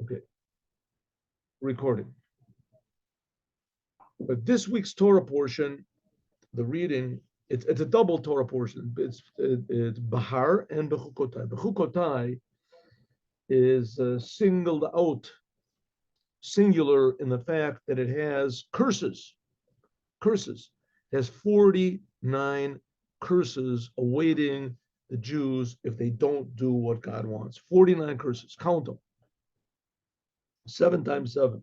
Okay, recording. But this week's Torah portion, the reading, it's a double Torah portion. It's Bahar and Bechukotai. Bechukotai is singled out, singular in the fact that it has curses. Curses. It has 49 curses awaiting the Jews if they don't do what God wants. 49 curses. Count them. 7 times 7.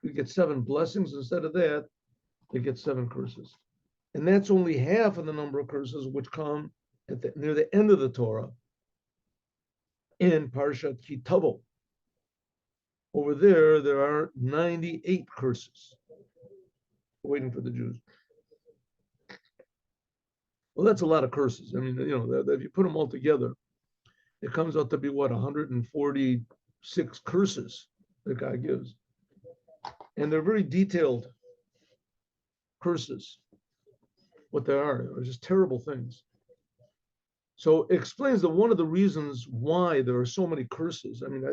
You get 7 blessings. Instead of that, you get 7 curses. And that's only half of the number of curses which come near the end of the Torah in Parshat Kitavo. Over there are 98 curses waiting for the Jews. Well, that's a lot of curses. I mean, if you put them all together, it comes out to be what, 146 curses that God gives. And they're very detailed curses. What they are just terrible things. So it explains that one of the reasons why there are so many curses, I mean,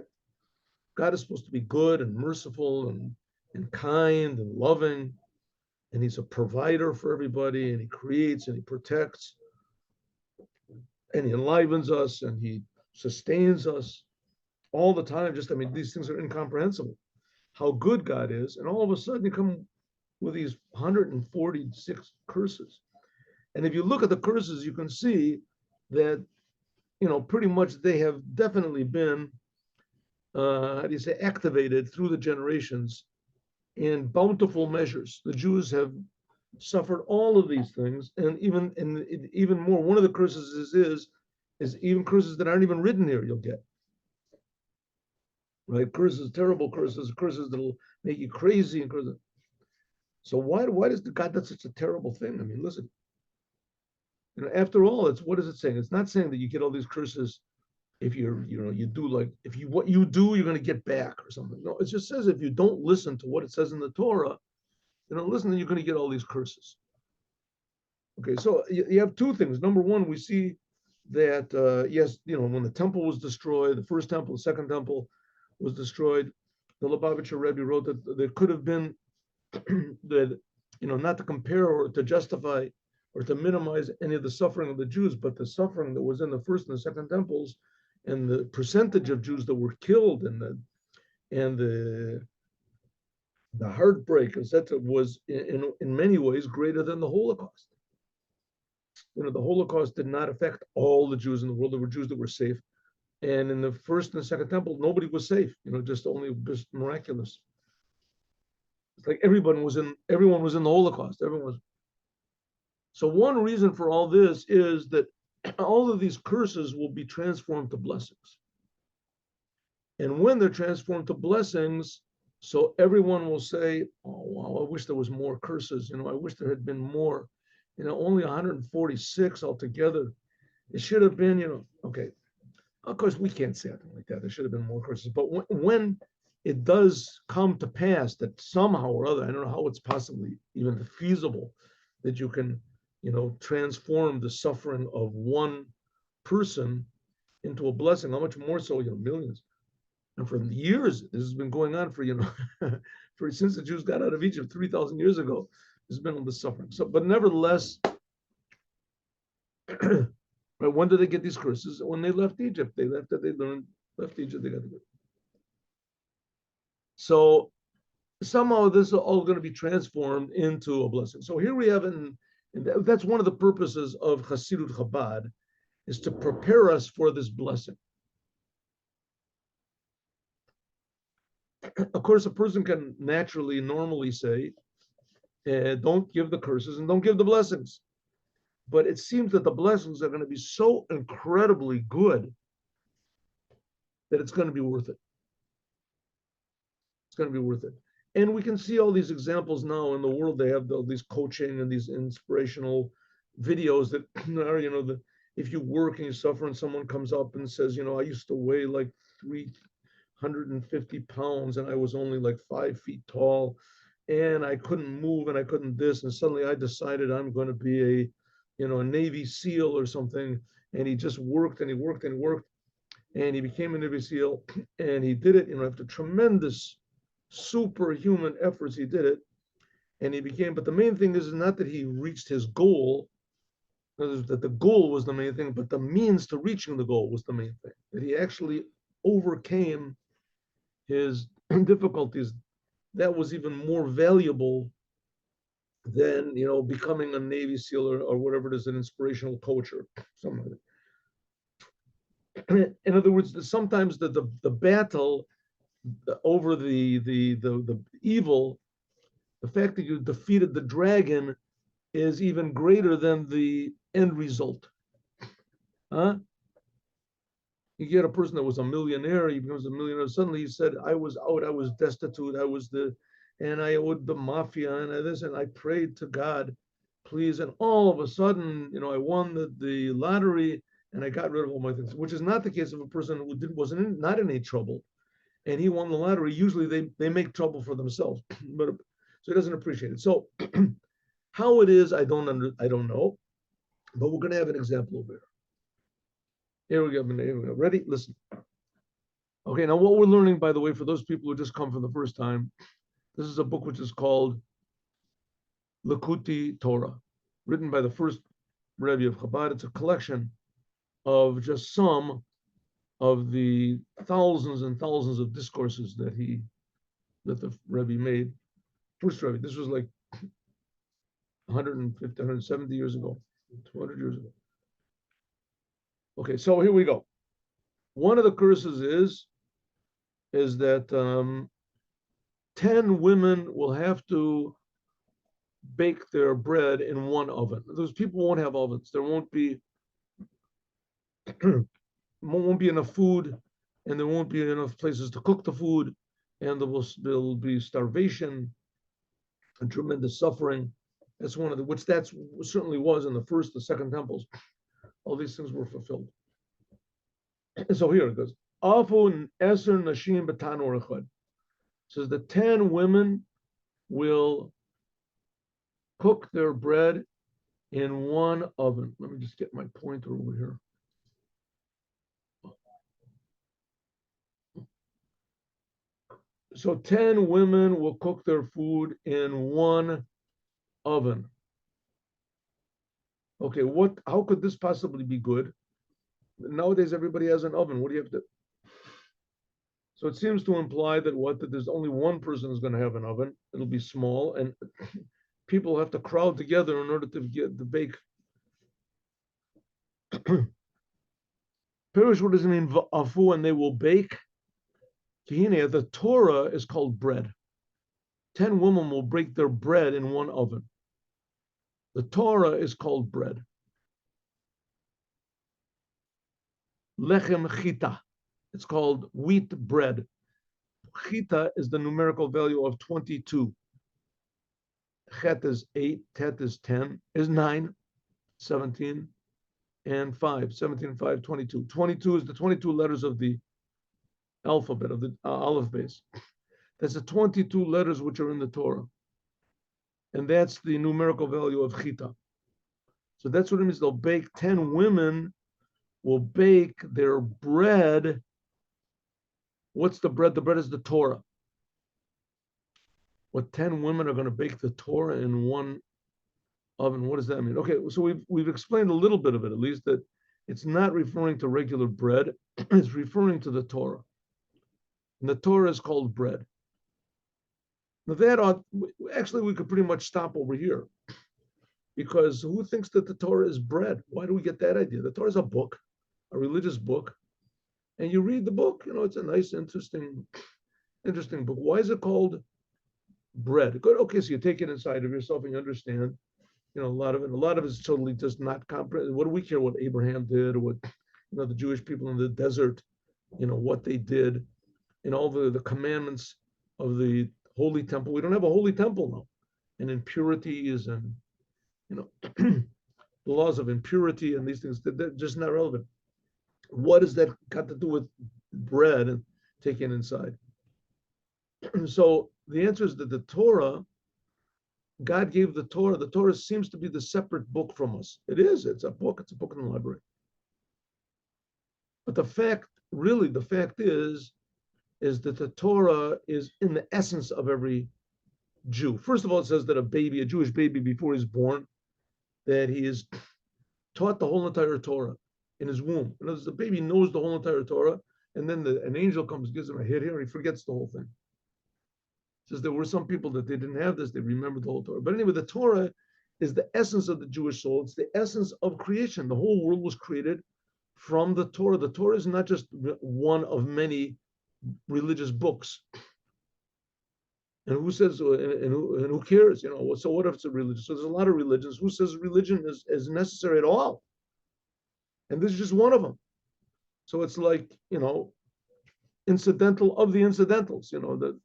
God is supposed to be good and merciful and kind and loving, and he's a provider for everybody, and he creates and he protects, and he enlivens us, and he sustains us all the time. These things are incomprehensible, how good God is, and all of a sudden you come with these 146 curses. And if you look at the curses, you can see that, pretty much they have definitely been, activated through the generations in bountiful measures. The Jews have suffered all of these things, and even more. One of the curses is even curses that aren't even written here. You'll get right curses, terrible curses that'll make you crazy, and curses. So why does God do such a terrible thing? I mean, listen. After all, what is it saying? It's not saying that you get all these curses if what you do, you're going to get back or something. No, it just says if you don't listen to what it says in the Torah, listen, then you're going to get all these curses. Okay, so you have two things. Number one, we see that, yes, when the temple was destroyed, the first temple, the second temple was destroyed, the Lubavitcher Rebbe wrote that there could have been, that, not to compare or to justify or to minimize any of the suffering of the Jews, but the suffering that was in the first and the second temples, and the percentage of Jews that were killed, and the heartbreak, etc., was in many ways greater than the Holocaust. The Holocaust did not affect all the Jews in the world. There were Jews that were safe, and in the first and the second temple, nobody was safe. Just miraculous. It's like everyone was in the Holocaust. Everyone was. So one reason for all this is that all of these curses will be transformed to blessings. And when they're transformed to blessings, so everyone will say, oh, wow, I wish there was more curses. I wish there had been more. Only 146 altogether. It should have been, okay. Of course, we can't say anything like that. There should have been more curses. But when it does come to pass that somehow or other, I don't know how it's possibly even feasible that you can, transform the suffering of one person into a blessing. How much more so, millions. And for years, this has been going on for, since the Jews got out of Egypt 3,000 years ago. There's been all this suffering. So, but nevertheless, right, when did they get these curses? When they left Egypt. They left Egypt, they got the curse. So somehow this is all going to be transformed into a blessing. So here we have, and that's one of the purposes of Hasidut Chabad, is to prepare us for this blessing. Of course, a person can normally say, don't give the curses and don't give the blessings. But it seems that the blessings are going to be so incredibly good that it's going to be worth it. It's going to be worth it. And we can see all these examples now in the world. They have these coaching and these inspirational videos that are, if you work and you suffer and someone comes up and says, I used to weigh like 350 pounds and I was only like 5 feet tall and I couldn't move and I couldn't this. And suddenly I decided I'm going to be a Navy SEAL or something. And he just worked and he worked and worked. and he became a Navy SEAL, and he did it, after tremendous superhuman efforts, he did it, and he became, but the main thing is not that he reached his goal, that the goal was the main thing, but the means to reaching the goal was the main thing, that he actually overcame his difficulties. That was even more valuable than, becoming a Navy SEAL or whatever it is, an inspirational coach or something like that. In other words, sometimes the battle over the evil, the fact that you defeated the dragon, is even greater than the end result. Huh? You get a person that was a millionaire, he becomes a millionaire. Suddenly he said, I was out, I was destitute, and I owed the mafia and this, and I prayed to God, please. And all of a sudden, I won the lottery and I got rid of all my things, which is not the case of a person who wasn't not in any trouble and he won the lottery. Usually they make trouble for themselves, but so he doesn't appreciate it. So how it is, I don't know, but we're going to have an example over here. Here we go. Ready? Listen. Okay, now what we're learning, by the way, for those people who just come for the first time, this is a book which is called Likuti Torah, written by the first Rebbe of Chabad. It's a collection of just some of the thousands and thousands of discourses that the Rebbe made. First Rebbe, this was like 150, 170 years ago, 200 years ago. Okay, so here we go. One of the curses is that 10 women will have to bake their bread in one oven. Those people won't have ovens. There won't be enough food, and there won't be enough places to cook the food, and there'll be starvation and tremendous suffering. That's one of the, which that certainly was in the first, the second temples. All these things were fulfilled. And so here it goes. Afu eser nashim b'tanur echad. Says the 10 women will cook their bread in one oven. Let me just get my pointer over here. So 10 women will cook their food in one oven. Okay, how could this possibly be good? Nowadays, everybody has an oven. What do you have to? So it seems to imply that there's only one person who's going to have an oven. It'll be small, and people have to crowd together in order to get the bake. Pirish, what does it mean? Afu, and they will bake. The Torah is called bread. 10 women will break their bread in one oven. The Torah is called bread. Lechem chita. It's called wheat bread. Chita is the numerical value of 22. Chet is 8, tet is 10, is 9, 17, and 5. 17, 5, 22. 22 is the 22 letters of the alphabet, of the aleph base. That's the 22 letters which are in the Torah. And that's the numerical value of chita. So that's what it means. They'll bake, 10 women will bake their bread. What's the bread? The bread is the Torah. What 10 women are going to bake the Torah in one oven? What does that mean? Okay, so we've explained a little bit of it, at least, that it's not referring to regular bread. It's referring to the Torah. And the Torah is called bread. Now actually, we could pretty much stop over here, because who thinks that the Torah is bread? Why do we get that idea? The Torah is a book, a religious book, and you read the book. It's a nice, interesting book. Why is it called bread? Good. Okay, so you take it inside of yourself and you understand. A lot of it is totally just not comprehensive. What do we care what Abraham did, or what the Jewish people in the desert, what they did, and all the commandments of the holy temple. We don't have a holy temple now, and impurities and the laws of impurity and these things, they're just not relevant. What does that got to do with bread and taking inside? So the answer is that the Torah, God gave the Torah. The Torah seems to be the separate book from us. It is. It's a book. It's a book in the library. But the fact really the fact is that the Torah is in the essence of every Jew. First of all, it says that a Jewish baby, before he's born, that he is taught the whole entire Torah in his womb. In other words, the baby knows the whole entire Torah, and then an angel comes, gives him a hit here, and he forgets the whole thing. It says there were some people that they didn't have this, they remembered the whole Torah. But anyway, the Torah is the essence of the Jewish soul. It's the essence of creation. The whole world was created from the Torah. The Torah is not just one of many religious books. And who says, and who cares? So what if it's a religion? So there's a lot of religions. Who says religion is necessary at all? And this is just one of them. So it's like, incidental of the incidentals, that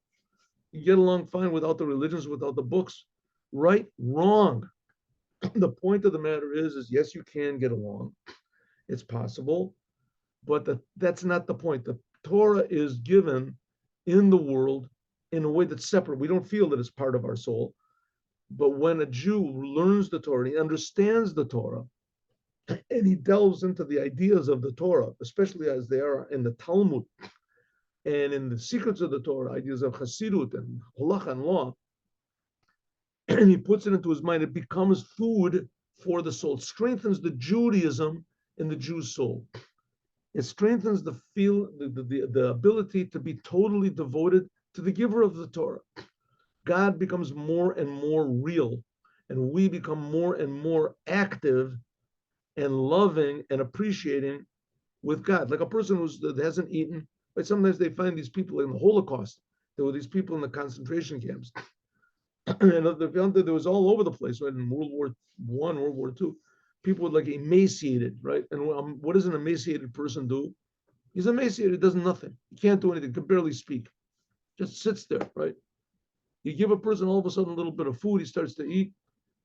you get along fine without the religions, without the books. Right, wrong. The point of the matter is yes, you can get along. It's possible, but that's not the point. The Torah is given in the world in a way that's separate. We don't feel that it's part of our soul. But when a Jew learns the Torah, he understands the Torah, and he delves into the ideas of the Torah, especially as they are in the Talmud and in the secrets of the Torah, ideas of Chassidut and Halacha and law, and he puts it into his mind, it becomes food for the soul. It strengthens the Judaism in the Jew's soul. It strengthens the ability to be totally devoted to the giver of the Torah. God becomes more and more real, and we become more and more active and loving and appreciating with God. Like a person that hasn't eaten, but sometimes they find these people in the Holocaust. There were these people in the concentration camps. And there was all over the place, right? In World War I, World War II, people were like emaciated, right? And what does an emaciated person do? He's emaciated, does nothing. He can't do anything, can barely speak. Just sits there, right? You give a person all of a sudden a little bit of food, he starts to eat.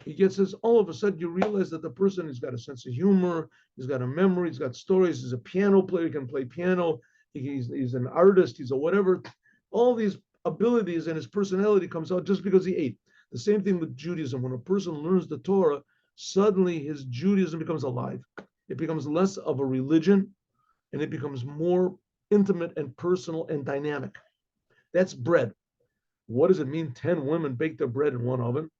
He gets this, all of a sudden you realize that the person has got a sense of humor, he's got a memory, he's got stories, he's a piano player, he can play piano, he's an artist, he's a whatever. All these abilities and his personality comes out just because he ate. The same thing with Judaism. When a person learns the Torah, suddenly his Judaism becomes alive. It becomes less of a religion, and it becomes more intimate and personal and dynamic. That's bread. What does it mean 10 women bake their bread in one oven?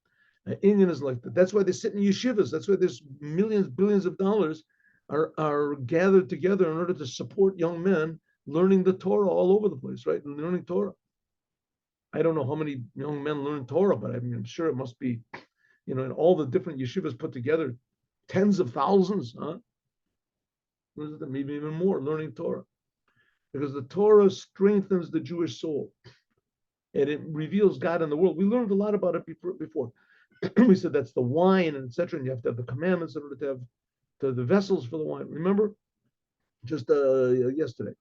Indian is like that. That's why they sit in yeshivas. That's why there's millions, billions of dollars are gathered together in order to support young men learning the Torah all over the place, right? And learning Torah. I don't know how many young men learn Torah, but I'm sure it must be, in all the different yeshivas put together, tens of thousands, huh? Maybe even more learning Torah. Because the Torah strengthens the Jewish soul. And it reveals God in the world. We learned a lot about it before. We said that's the wine and etc. And you have to have the commandments in order to have the vessels for the wine. Remember? Just yesterday.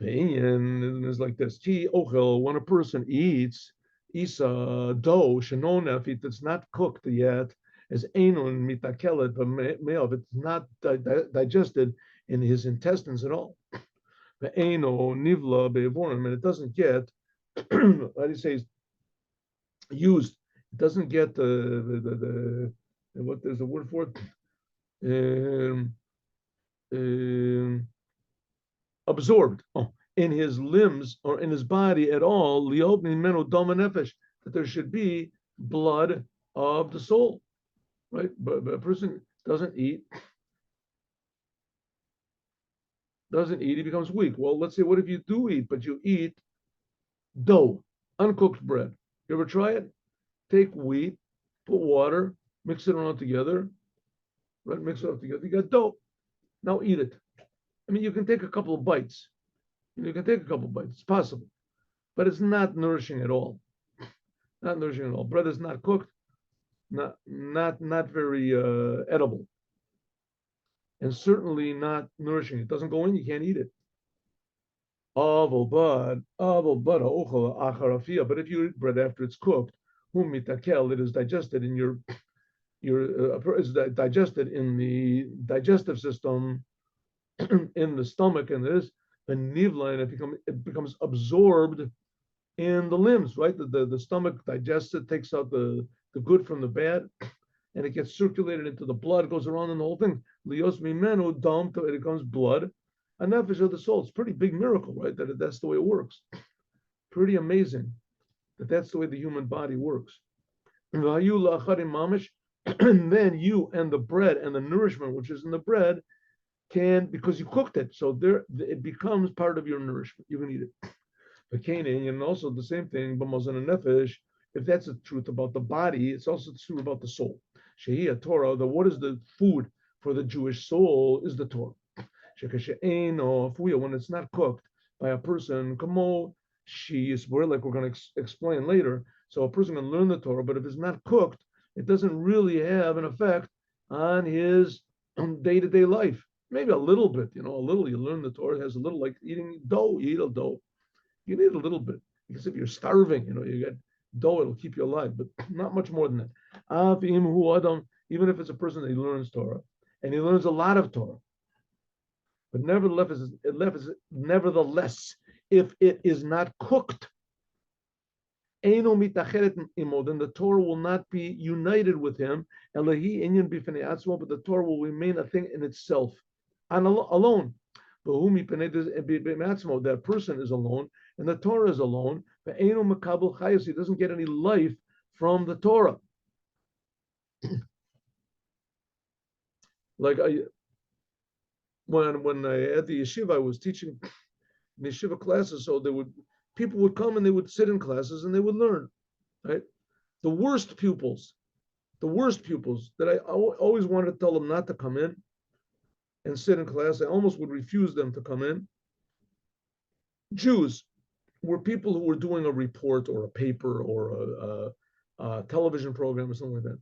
And it's like this. When a person eats isa dough, shenonef, if it's not cooked yet, as enon mitakelet, but it's not digested in his intestines at all. Eno nivla bevorim, and it doesn't get, how do you say, used. It doesn't get what there's a word for it. Absorbed in his limbs or in his body at all, that there should be blood of the soul, right? But a person doesn't eat, he becomes weak. Well, let's say, what if you do eat, but you eat dough, uncooked bread? You ever try it? Take wheat, put water, mix it around together, right? Mix it up together. You got dough. Now eat it. I mean, you can take a couple of bites. It's possible, but it's not nourishing at all. Not nourishing at all. Bread is not cooked, not very edible, and certainly not nourishing. It doesn't go in. You can't eat it. But if you eat bread after it's cooked, it is digested in your is digested in the digestive system, in the stomach, and this. The nivla, and it becomes absorbed in the limbs, right? The stomach digests it, takes out the good from the bad, and it gets circulated into the blood, goes around in the whole thing. Lios mimenu dam, it becomes blood. a nefesh of the soul. It's a pretty big miracle, right? That's the way it works. Pretty amazing that's the way the human body works. And then you and the bread and the nourishment which is in the bread can, because you cooked it, so there it becomes part of your nourishment. You can eat it. And also the same thing, nefesh. If that's the truth about the body, it's also true about the soul. Shehiyah Torah, what is the food for the Jewish soul is the Torah. When it's not cooked by a person, like we're going to explain later. So a person can learn the Torah, but if it's not cooked, it doesn't really have an effect on his day-to-day life. Maybe a little bit, a little. You learn the Torah, it has a little, like eating dough. You eat a dough. You need a little bit, because if you're starving, you get dough, it'll keep you alive, but not much more than that. Even if it's a person that learns Torah, and he learns a lot of Torah, but nevertheless, if it is not cooked, then the Torah will not be united with him, but the Torah will remain a thing in itself, alone. That person is alone, and the Torah is alone. He doesn't get any life from the Torah. Like when I at the yeshiva, I was teaching in yeshiva classes, so people would come and they would sit in classes and they would learn, right? The worst pupils that I always wanted to tell them not to come in and sit in class. I almost would refuse them to come in. Jews were people who were doing a report or a paper or a television program or something like that.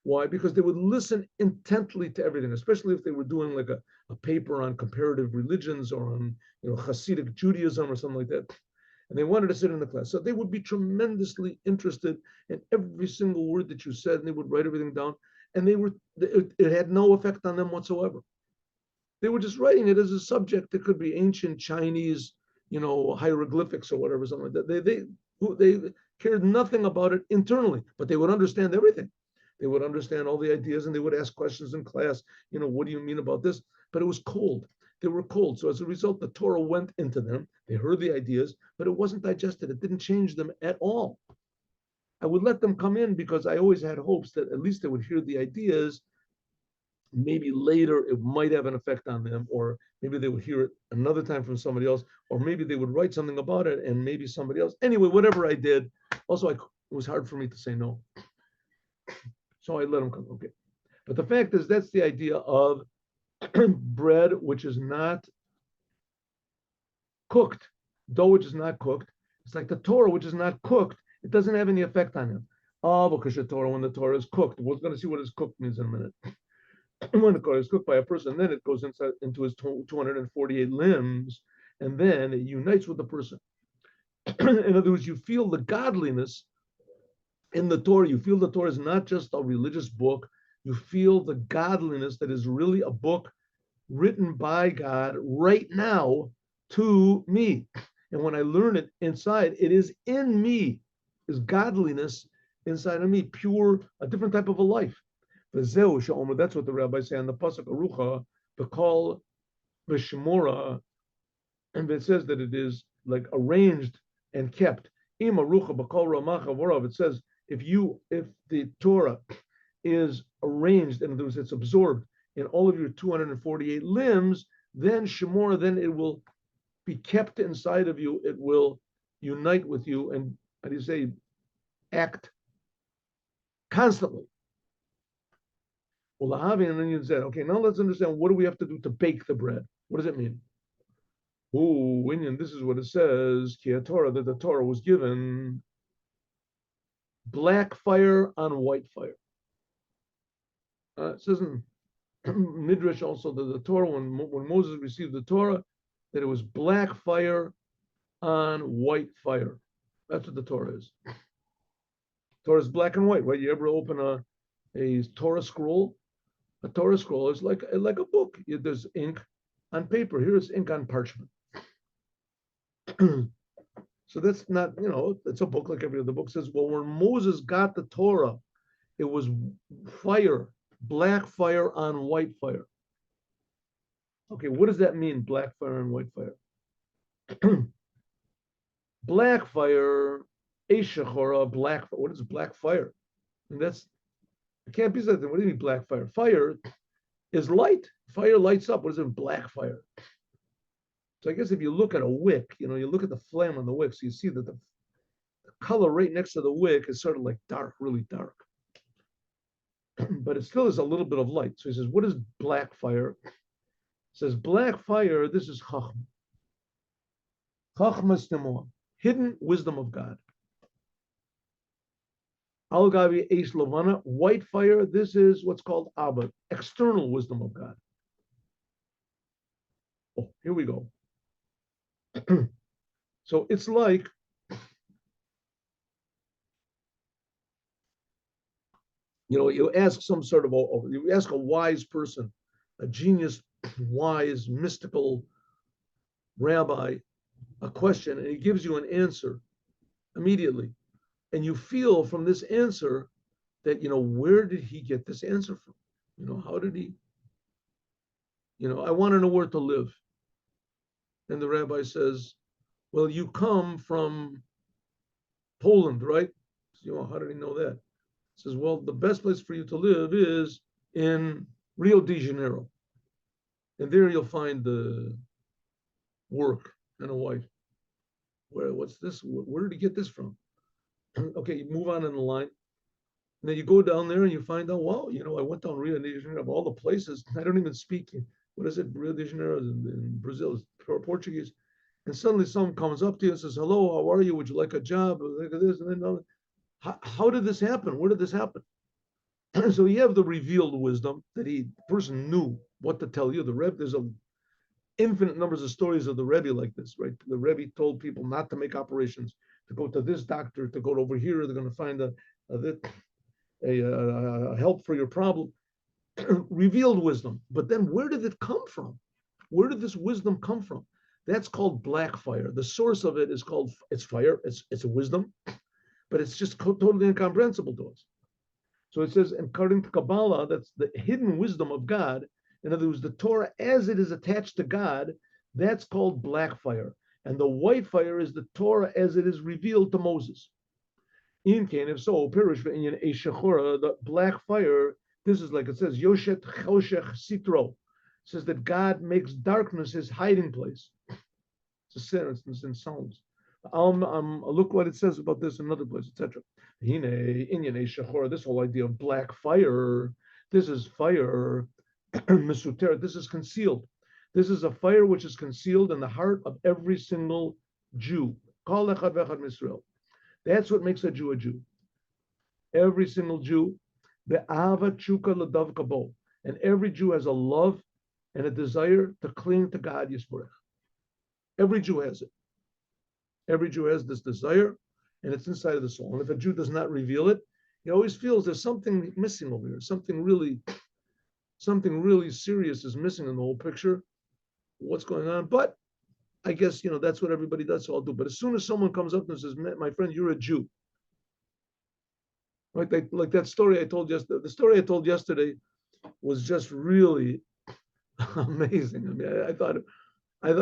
Why? Because they would listen intently to everything, especially if they were doing like a paper on comparative religions or on Hasidic Judaism or something like that. And they wanted to sit in the class. So they would be tremendously interested in every single word that you said, and they would write everything down. And it had no effect on them whatsoever. They were just writing it as a subject. It could be ancient Chinese, hieroglyphics or whatever, something like that. They cared nothing about it internally, but they would understand everything. They would understand all the ideas, and they would ask questions in class. What do you mean about this? But it was cold. They were cold. So as a result, the Torah went into them. They heard the ideas, but it wasn't digested. It didn't change them at all. I would let them come in because I always had hopes that at least they would hear the ideas. Maybe later it might have an effect on them, or maybe they would hear it another time from somebody else, or maybe they would write something about it and maybe somebody else. Anyway, whatever I did, also it was hard for me to say no. So I let them come. Okay. But the fact is, that's the idea of bread which is not cooked, dough which is not cooked. It's like the Torah which is not cooked. It doesn't have any effect on him. Because the Torah, when the Torah is cooked, we're going to see what is cooked means in a minute. When the Torah is cooked by a person, then it goes into his 248 limbs, and then it unites with the person. In other words, you feel the godliness in the Torah. You feel the Torah is not just a religious book. You feel the godliness that is really a book written by God right now to me. And when I learn it inside, it is in me, is godliness inside of me, pure, a different type of a life. That's what the rabbis say on the pasuk Arucha, the call v'shemora, and it says that it is like arranged and kept. Im Arucha b'kol ramacha v'rav. It says if the Torah is arranged, and it's absorbed in all of your 248 limbs, then shemora, then it will be kept inside of you. It will unite with you, and how do you say, act constantly. Well, and then you said, okay, now let's understand, what do we have to do to bake the bread? What does it mean? Oh, Inyan, this is what it says, Torah, that the Torah was given black fire on white fire. It says in Midrash also that the Torah, when Moses received the Torah, that it was black fire on white fire. That's what the Torah is. Torah is black and white, right? You ever open a Torah scroll? A Torah scroll is like a book. There's ink on paper. Here is ink on parchment. So that's not, it's a book like every other book. It says, well, when Moses got the Torah, it was fire, black fire on white fire. Okay, what does that mean, black fire and white fire? Black fire, Eshachora, black. What is black fire? And that's it can't be something. What do you mean black fire? Fire is light. Fire lights up. What is it? Black fire. So I guess if you look at a wick, you look at the flame on the wick, so you see that the color right next to the wick is sort of like dark, really dark. But it still is a little bit of light. So he says, what is black fire? He says, black fire, this is Chachma. Chachma Stemor, hidden wisdom of God. Al Gavi Eish Lavana, white fire, this is what's called Abba, external wisdom of God. Oh, here we go. So it's like you ask some sort of you ask a wise person, a genius, wise, mystical rabbi, a question, and he gives you an answer immediately, and you feel from this answer that where did he get this answer from? How did he? I want to know where to live, and the rabbi says, well, you come from Poland, right? So, how did he know that? He says, well, the best place for you to live is in Rio de Janeiro. And there you'll find the work and a wife. What's this? Where did he get this from? Okay, you move on in the line. And then you go down there and you find out, wow, I went down Rio de Janeiro, of all the places. I don't even speak, what is it? Rio de Janeiro in Brazil, is Portuguese. And suddenly someone comes up to you and says, hello, how are you? Would you like a job? Look at this. And then, how did this happen? Where did this happen? So you have the revealed wisdom that the person knew what to tell you. The Rebbe, there's infinite numbers of stories of the Rebbe like this, right? The Rebbe told people not to make operations, to go to this doctor, to go over here. They're going to find a help for your problem. Revealed wisdom. But then where did it come from? Where did this wisdom come from? That's called black fire. The source of it is called, it's fire. It's a wisdom, but it's just totally incomprehensible to us. So it says, according to Kabbalah, that's the hidden wisdom of God. In other words, the Torah as it is attached to God, that's called black fire. And the white fire is the Torah as it is revealed to Moses. If so, Pirish the black fire, this is like it says, Yoshet Choshech Sitro. It says that God makes darkness his hiding place. It's a sentence in Psalms. Look what it says about this in another place, etc. This whole idea of black fire, this is fire, this is concealed. This is a fire which is concealed in the heart of every single Jew. That's what makes a Jew a Jew. Every single Jew, and every Jew has a love and a desire to cling to God Yisborech. Every Jew has it. Every Jew has this desire, and it's inside of the soul. And if a Jew does not reveal it, he always feels there's something missing over here. Something really serious is missing in the whole picture. What's going on? But I guess that's what everybody does. So I'll do. But as soon as someone comes up and says, "My friend, you're a Jew," right? Like that story I told yesterday. The story I told yesterday was just really amazing. I mean, I thought it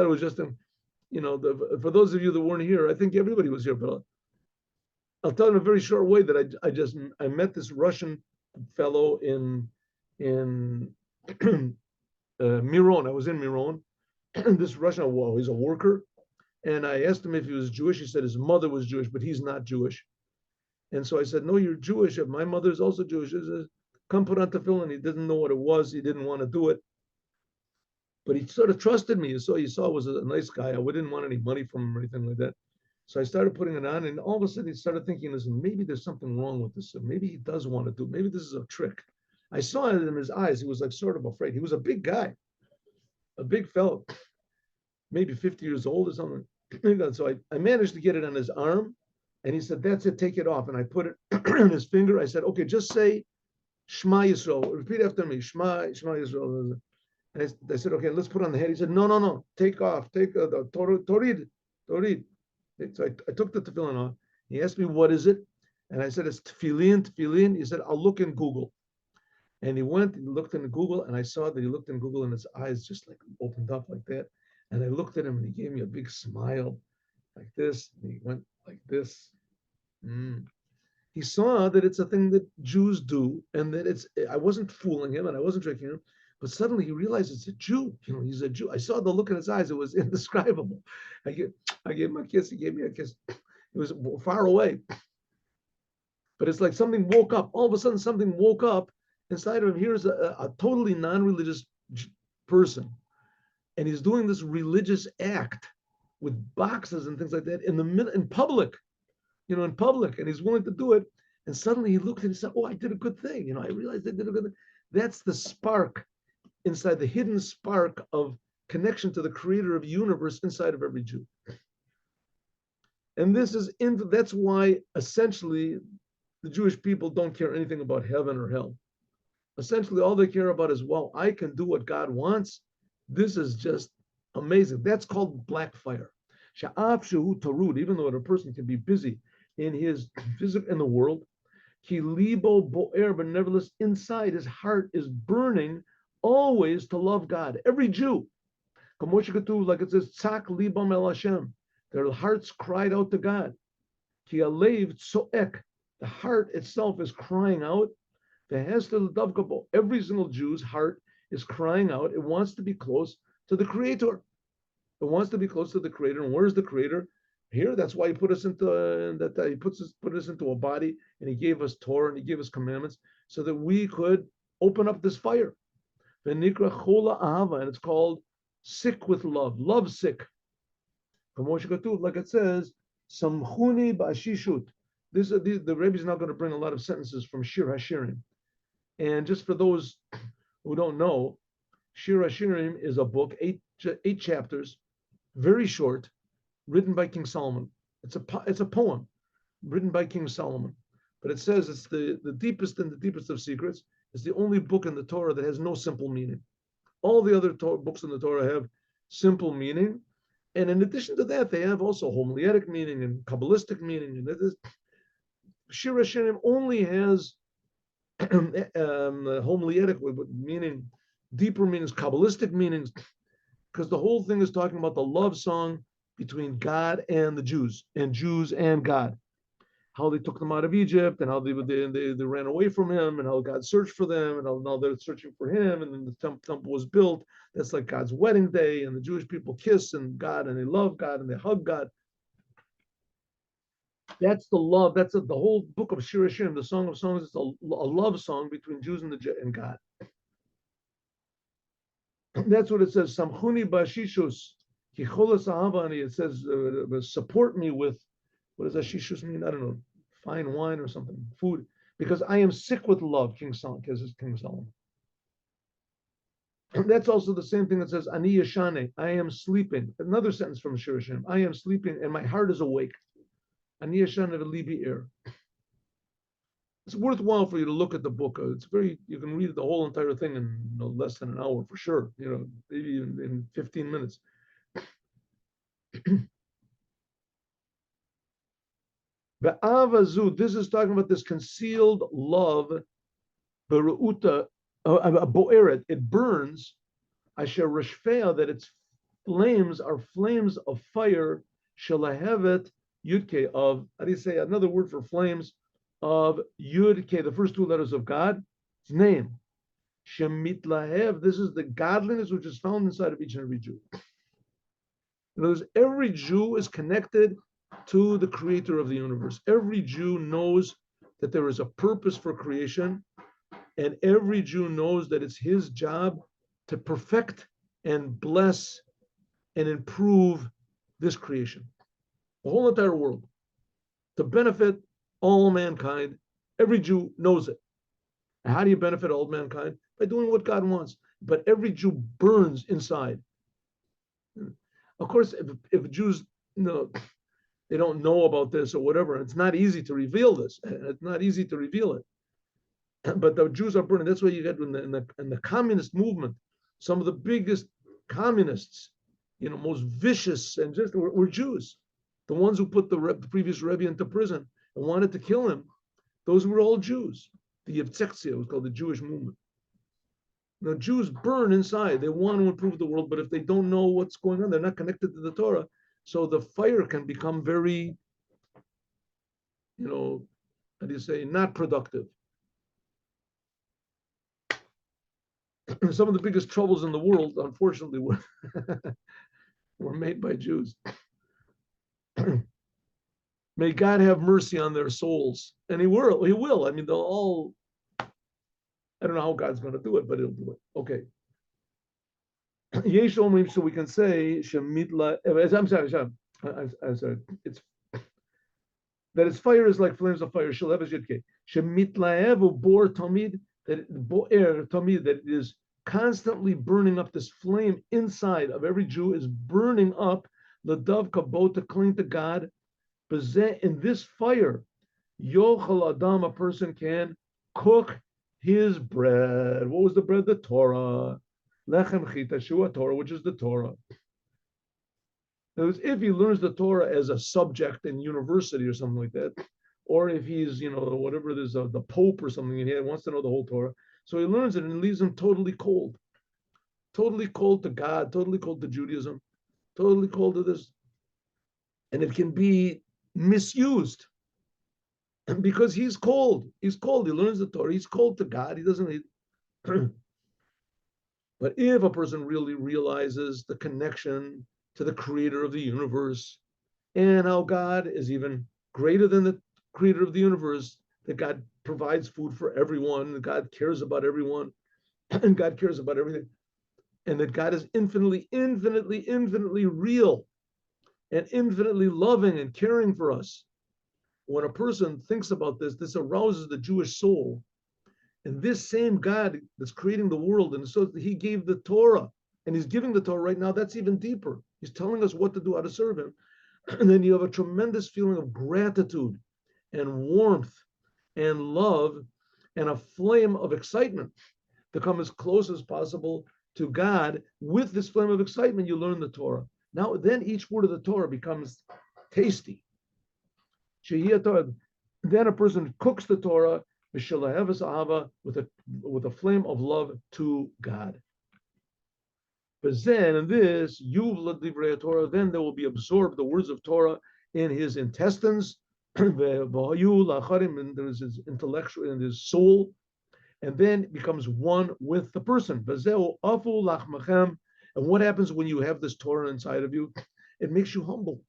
was just for those of you that weren't here, I think everybody was here, but I'll tell in a very short way that I met this Russian fellow in Miron. I was in Miron. This Russian, well, he's a worker, and I asked him if he was Jewish. He said his mother was Jewish, but he's not Jewish. And so I said, "No, you're Jewish. My mother is also Jewish." He said, "Come put on tefillin." He didn't know what it was. He didn't want to do it. But he sort of trusted me. You saw I was a nice guy. I didn't want any money from him or anything like that. So I started putting it on, and all of a sudden he started thinking, listen, maybe there's something wrong with this. Maybe he does want to do it. Maybe this is a trick. I saw it in his eyes. He was like sort of afraid. He was a big guy, a big fellow, maybe 50 years old or something. So I managed to get it on his arm, and he said, that's it, take it off. And I put it on his finger. I said, okay, just say Shema Yisrael. Repeat after me, Shema Yisrael. And I said, okay, let's put on the head. He said, no, take off, take the Torid. So I took the tefillin off. He asked me, what is it? And I said, it's tefillin. He said, I'll look in Google. And he went and looked in Google, and I saw that he looked in Google and his eyes just like opened up like that. And I looked at him and he gave me a big smile like this. And he went like this. Mm. He saw that it's a thing that Jews do, and that I wasn't fooling him and I wasn't tricking him, but suddenly he realized it's a Jew. He's a Jew. I saw the look in his eyes. It was indescribable. I gave him a kiss. He gave me a kiss. It was far away. But it's like something woke up. All of a sudden, something woke up inside of him. Here's a totally non-religious person, and he's doing this religious act with boxes and things like that in public, in public, and he's willing to do it. And suddenly he looked and he said, "Oh, I did a good thing. I realized I did a good thing." That's the spark inside, the hidden spark of connection to the creator of the universe inside of every Jew. And that's why essentially the Jewish people don't care anything about heaven or hell. Essentially, all they care about is, well, I can do what God wants. This is just amazing. That's called Blackfire. Even though a person can be busy in his physical in the world, but nevertheless, inside his heart is burning always to love God. Every Jew, like it says, Tzak libam el Hashem. Their hearts cried out to God. The heart itself is crying out. Every single Jew's heart is crying out. It wants to be close to the Creator. It wants to be close to the Creator. And where's the Creator? Here. That's why He put us into He put us into a body, and He gave us Torah, and He gave us commandments, so that we could open up this fire. And it's called sick with love sick. Like it says, Samchuni ba'ashishut. The Rebbe is now going to bring a lot of sentences from Shir HaShirim. And just for those who don't know, Shir HaShirim is a book, eight chapters, very short, written by King Solomon. It's a poem written by King Solomon. But it says it's the deepest and the deepest of secrets. It's the only book in the Torah that has no simple meaning. All the other books in the Torah have simple meaning. And in addition to that, they have also homiletic meaning and Kabbalistic meaning. And Shir HaShirim only has homiletic meaning, deeper meanings, Kabbalistic meanings, because the whole thing is talking about the love song between God and the Jews and God. How they took them out of Egypt, and how they ran away from Him, and how God searched for them, and how now they're searching for Him, and then the temple was built. That's like God's wedding day, and the Jewish people kiss and God, and they love God, and they hug God. That's the love. That's the whole book of Shir HaShirim, the Song of Songs. It's a love song between Jews and God. That's what it says. Samchuni ba'ashishus kicholas ahavani. It says, support me with, what does ashishus mean? I don't know, fine wine or something, food, because I am sick with love. King Solomon. That's also the same thing that says ani yashane. I am sleeping. Another sentence from Shir HaShirim. I am sleeping and my heart is awake. Ani yashane v'libi ir. It's worthwhile for you to look at the book. You can read the whole entire thing in less than an hour for sure. Maybe in 15 minutes. This is talking about this concealed love. Beru'uta, bo'eret, it burns. Asher reshfea, that its flames are flames of fire. Shalahevet yudke, of, how do you say another word for flames? Of Yud-K, the first two letters of God, its name. Shemit Lahev, this is the godliness which is found inside of each and every Jew. In other words, every Jew is connected to the creator of the universe. Every Jew knows that there is a purpose for creation, and every Jew knows that it's his job to perfect and bless and improve this creation, the whole entire world, to benefit all mankind. Every Jew knows it. And how do you benefit all mankind? By doing what God wants. But every Jew burns inside. Of course, if Jews, they don't know about this or whatever, it's not easy to reveal this. It's not easy to reveal it. But the Jews are burning. That's why you get in the communist movement, some of the biggest communists, most vicious and just were Jews. The ones who put the previous Rebbe into prison and wanted to kill him, those were all Jews. The Yevtzekzia was called the Jewish movement. Jews burn inside. They want to improve the world, but if they don't know what's going on, they're not connected to the Torah. So the fire can become very, how do you say, not productive. Some of the biggest troubles in the world, unfortunately, were made by Jews. May God have mercy on their souls. And he will. He will. I mean, they'll all, I don't know how God's going to do it, but he'll do it. Okay. So we can say, I'm sorry, it's that its fire is like flames of fire. That it is constantly burning up. This flame inside of every Jew is burning up the dove kabot to cling to God. In this fire, yochel adam, a person can cook his bread. What was the bread? The Torah. Lechem chita shua Torah, which is the Torah. If he learns the Torah as a subject in university or something like that, or if he's, whatever it is, the Pope or something, and he wants to know the whole Torah, so he learns it and it leaves him totally cold to God, totally cold to Judaism, totally cold to this. And it can be misused because he's cold. He's cold. He learns the Torah. He's cold to God. He doesn't need. But if a person really realizes the connection to the creator of the universe and how God is even greater than the creator of the universe, that God provides food for everyone, that God cares about everyone, and God cares about everything, and that God is infinitely, infinitely, infinitely real and infinitely loving and caring for us. When a person thinks about this, this arouses the Jewish soul. And this same God that's creating the world, and so he gave the Torah, and he's giving the Torah right now, that's even deeper. He's telling us what to do, how to serve him. And then you have a tremendous feeling of gratitude and warmth and love and a flame of excitement to come as close as possible to God. With this flame of excitement, you learn the Torah. Now, then each word of the Torah becomes tasty. Then a person cooks the Torah with a flame of love to God. But then in this, then there will be absorbed the words of Torah in his intestines, and there's his intellectual, in his soul, and then it becomes one with the person. And what happens when you have this Torah inside of you? It makes you humble.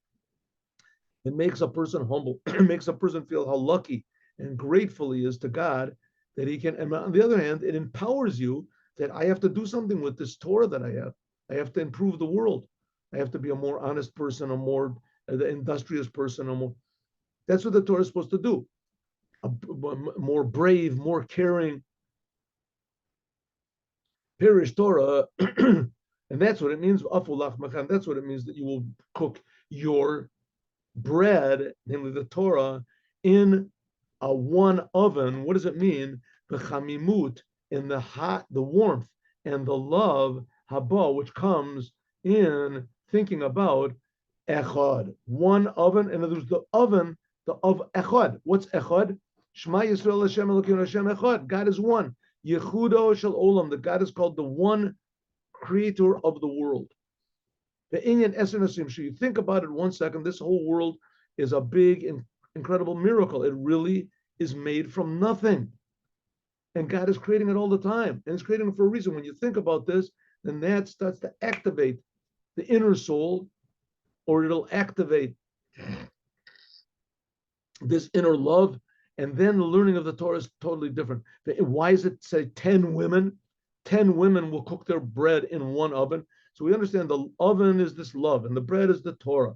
It makes a person humble. It makes a person feel how lucky and grateful he is to God that he can. And on the other hand, it empowers you that I have to do something with this Torah that I have. I have to improve the world. I have to be a more honest person, a more industrious person. That's what the Torah is supposed to do. More brave, more caring. Pirish Torah, and that's what it means. That's what it means, that you will cook your bread, namely the Torah, in a one oven. What does it mean? The chamimut, in the hot, the warmth, and the love, haba, which comes in thinking about echad, one oven, and there's the oven, of echad. What's echad? Shema Yisrael Hashem Elokeinu Hashem echad. God is one. Yechudo shel olam. The God is called the one creator of the world. The Inyan Eser Nasim. So you think about it 1 second. This whole world is a big, incredible miracle. It really is made from nothing. And God is creating it all the time. And it's creating it for a reason. When you think about this, then that starts to activate the inner soul, or it'll activate this inner love. And then the learning of the Torah is totally different. Why does it say 10 women? 10 women will cook their bread in one oven. So we understand the oven is this love, and the bread is the Torah.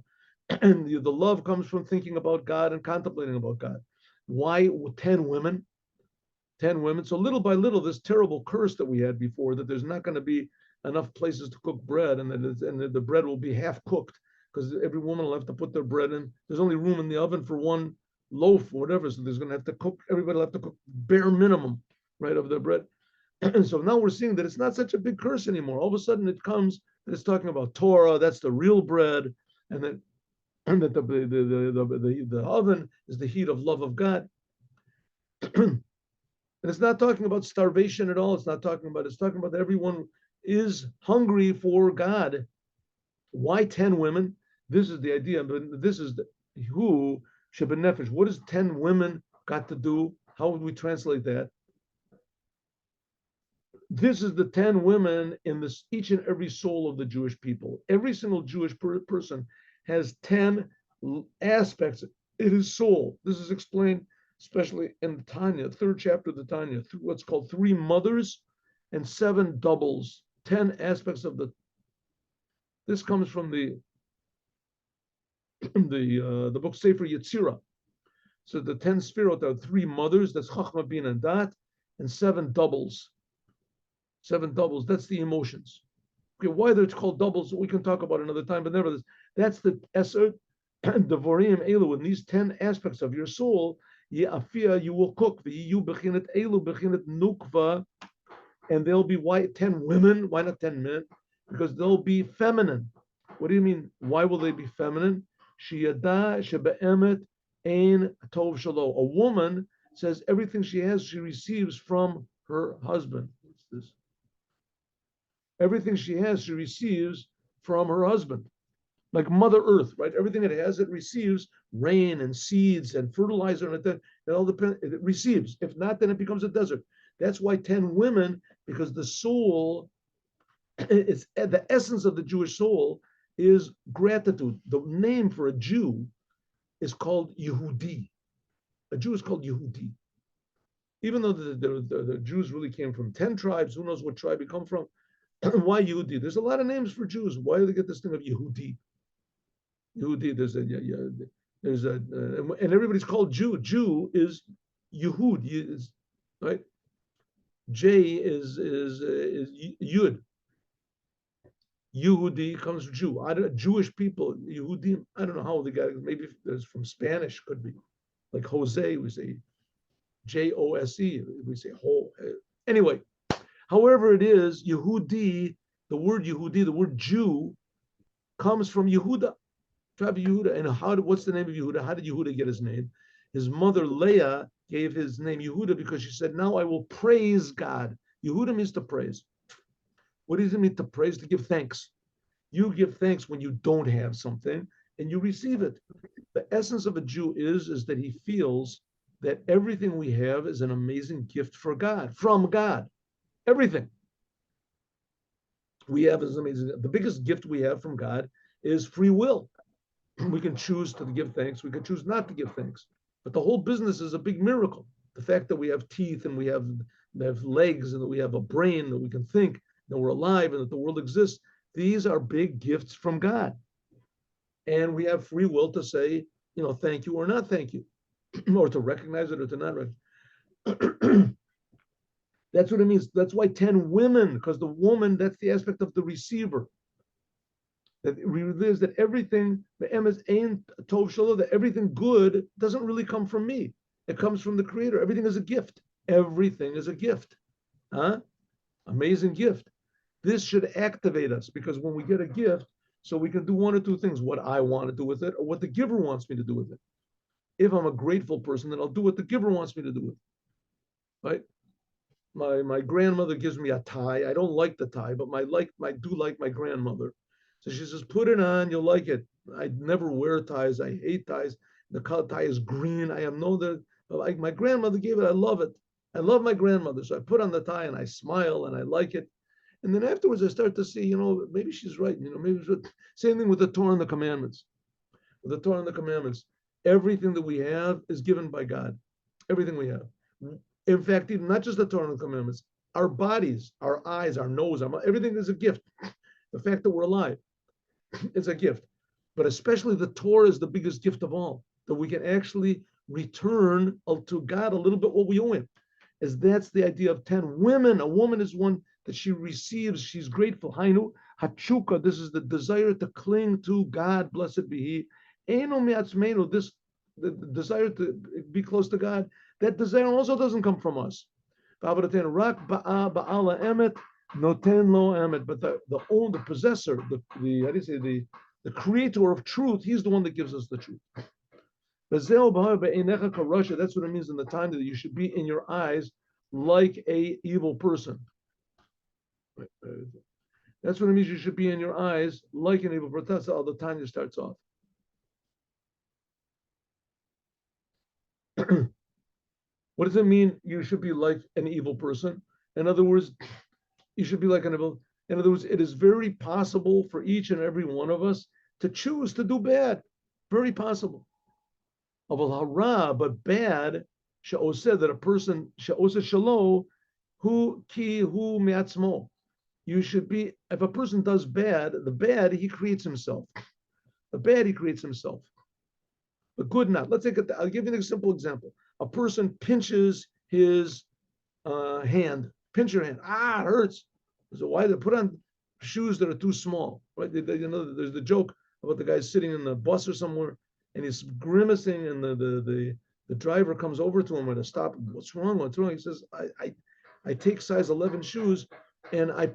And the love comes from thinking about God and contemplating about God. Why 10 women? 10 women. So little by little, this terrible curse that we had before, that there's not going to be enough places to cook bread, and the bread will be half cooked, because every woman will have to put their bread in. There's only room in the oven for one loaf or whatever, so there's going to have to cook. Everybody will have to cook bare minimum, right, of their bread. And so now we're seeing that it's not such a big curse anymore. All of a sudden, it comes that it's talking about Torah. That's the real bread, and that the oven is the heat of love of God. And it's not talking about starvation at all. It's talking about everyone is hungry for God. Why 10 women? This is the idea, but this is who Shabbat Nefesh. What does 10 women got to do? How would we translate that? This is the 10 women in this each and every soul of the Jewish people. Every single Jewish person has 10 aspects in his soul. This is explained especially in the Tanya, third chapter of the Tanya, what's called 3 mothers and 7 doubles, 10 aspects of the. This comes from the book Sefer Yetzirah. So the 10 Sfirot are 3 mothers, that's Chachma, Bin, and Dat, and 7 doubles. 7 doubles, that's the emotions. Okay, why they're called doubles, we can talk about another time, but nevertheless, that's the Eser, Devorim Elu, in these 10 aspects of your soul, Ye'afia, you will cook, you bechinat Elu, bechinat Nukva, and there'll be 10 women, why not 10 men? Because they'll be feminine. What do you mean? Why will they be feminine? Sheyada shebe'emet ein tov shalo. A woman says everything she has, she receives from her husband. What's this? Everything she has, she receives from her husband. Like Mother Earth, right? Everything it has, it receives rain and seeds and fertilizer, and it all depends. It receives. If not, then it becomes a desert. That's why 10 women, because the soul, it's the essence of the Jewish soul is gratitude. The name for a Jew is called Yehudi. A Jew is called Yehudi. Even though the Jews really came from 10 tribes, who knows what tribe you come from? Why Yehudi? There's a lot of names for Jews. Why do they get this thing of Yehudi? Yehudi, and everybody's called Jew. Jew is Yehud, right? J is Yud. Yehudi comes from Jew. Jewish people, Yehudim, I don't know how they got it. Maybe it's from Spanish, could be. Like Jose, we say Jose, we say Ho. Anyway, however it is, Yehudi, the word Yehudi, the word Jew, comes from Yehuda, tribe of Yehuda. And what's the name of Yehuda? How did Yehuda get his name? His mother Leah gave his name Yehuda because she said, now I will praise God. Yehuda means to praise. What does it mean to praise? To give thanks. You give thanks when you don't have something and you receive it. The essence of a Jew is that he feels that everything we have is an amazing gift for God, from God. Everything we have is amazing. The biggest gift we have from God is free will. We can choose to give thanks. We can choose not to give thanks. But the whole business is a big miracle. The fact that we have teeth and we have legs and that we have a brain, that we can think, that we're alive and that the world exists, these are big gifts from God. And we have free will to say, thank you or not thank you, or to recognize it or to not recognize. That's what it means. That's why 10 women, because the woman, that's the aspect of the receiver. That realizes that everything, the emes ein tov shalo, that everything good doesn't really come from me. It comes from the Creator. Everything is a gift. Everything is a gift. Huh? Amazing gift. This should activate us, because when we get a gift, so we can do one or two things, what I want to do with it or what the giver wants me to do with it. If I'm a grateful person, then I'll do what the giver wants me to do with it. Right? My grandmother gives me a tie. I don't like the tie, but I do like my grandmother. So she says, put it on, you'll like it. I never wear ties. I hate ties. The color tie is green. I have like my grandmother gave it. I love it. I love my grandmother. So I put on the tie and I smile and I like it. And then afterwards I start to see, maybe she's right. Maybe she's right. Same thing with the Torah and the commandments. With the Torah and the commandments, everything that we have is given by God. Everything we have. In fact, even not just the Torah and the commandments, our bodies, our eyes, our nose, everything is a gift. The fact that we're alive is a gift. But especially the Torah is the biggest gift of all, that we can actually return to God a little bit what we owe him. As that's the idea of 10 women. A woman is one that she receives, she's grateful. Hainu, hachuka, this is the desire to cling to God, blessed be he. Eino miatzmeinu, the desire to be close to God, that desire also doesn't come from us. But the possessor, the creator of truth, he's the one that gives us the truth. That's what it means in the time that you should be in your eyes like a evil person. That's what it means. You should be in your eyes like an evil person. That's how the Tanya starts off. What does it mean? You should be like an evil person. In other words, you should be like an evil. In other words, it is very possible for each and every one of us to choose to do bad. Very possible. But bad, said that a person, shalo, who me'atzmo. You should be, if a person does bad, the bad, he creates himself. The bad, he creates himself. The good not. Let's take it, I'll give you a simple example. A person pinches his hand, pinch your hand. It hurts. So why they put on shoes that are too small, right? There's the joke about the guy sitting in the bus or somewhere, and he's grimacing, and the driver comes over to him to stop. What's wrong? What's wrong? He says, I take size 11 shoes, and I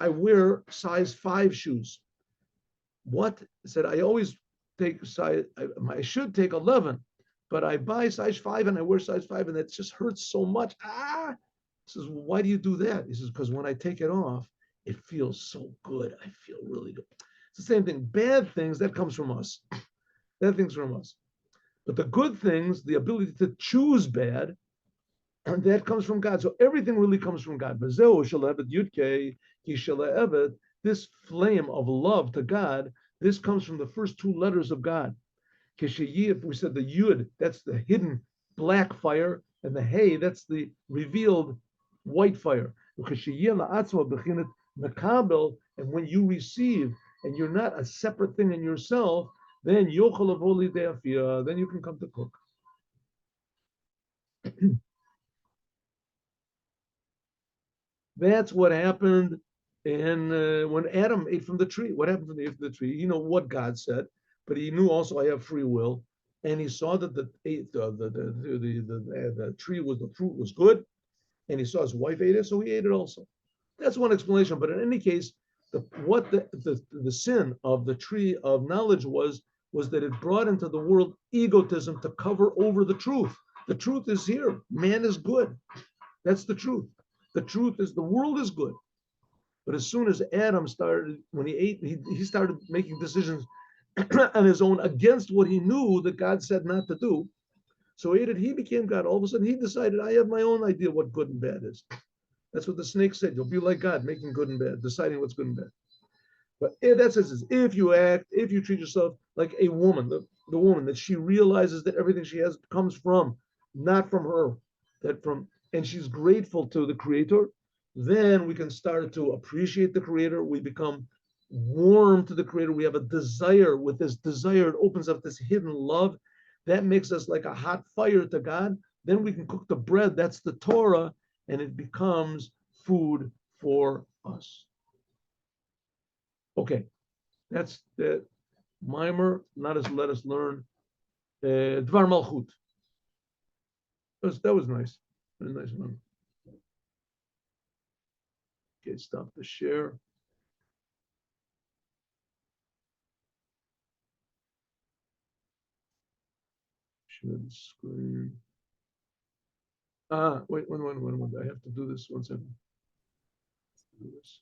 wear size 5 shoes. What? I said, I always take size. I should take 11, but I buy size 5 and I wear size 5, and it just hurts so much. He says, well, why do you do that? He says, because when I take it off, it feels so good. I feel really good. It's the same thing. Bad things, that comes from us. That thing's from us. But the good things, the ability to choose bad, and that comes from God. So everything really comes from God. This flame of love to God, this comes from the first 2 letters of God. If we said the Yud, that's the hidden black fire, and the Hey, that's the revealed white fire. And when you receive, and you're not a separate thing in yourself, then you can come to cook. That's what happened when Adam ate from the tree. What happened when he ate from the tree? You know what God said, but he knew also I have free will, and he saw that the tree was, the fruit was good, and he saw his wife ate it, so he ate it also. That's one explanation. But in any case, the sin of the tree of knowledge was that it brought into the world egotism to cover over the truth. The truth is here. Man is good. That's the truth. The truth is the world is good. But as soon as Adam started, when he ate, he started making decisions on his own against what he knew that God said not to do. So he became God. All of a sudden, he decided, I have my own idea what good and bad is. That's what the snake said. You'll be like God, making good and bad, deciding what's good and bad. But that says, if you treat yourself like a woman, the woman, that she realizes that everything she has comes from, not from her, and she's grateful to the Creator, then we can start to appreciate the Creator. We become warm to the Creator. We have a desire. With this desire, it opens up this hidden love. That makes us like a hot fire to God. Then we can cook the bread. That's the Torah, and it becomes food for us. Okay, that's the mimer. Let us learn Dvar Malchut. That was nice. Very nice one. Okay, stop the share. Share the screen. Wait, one. I have to do this 1 second. Do this.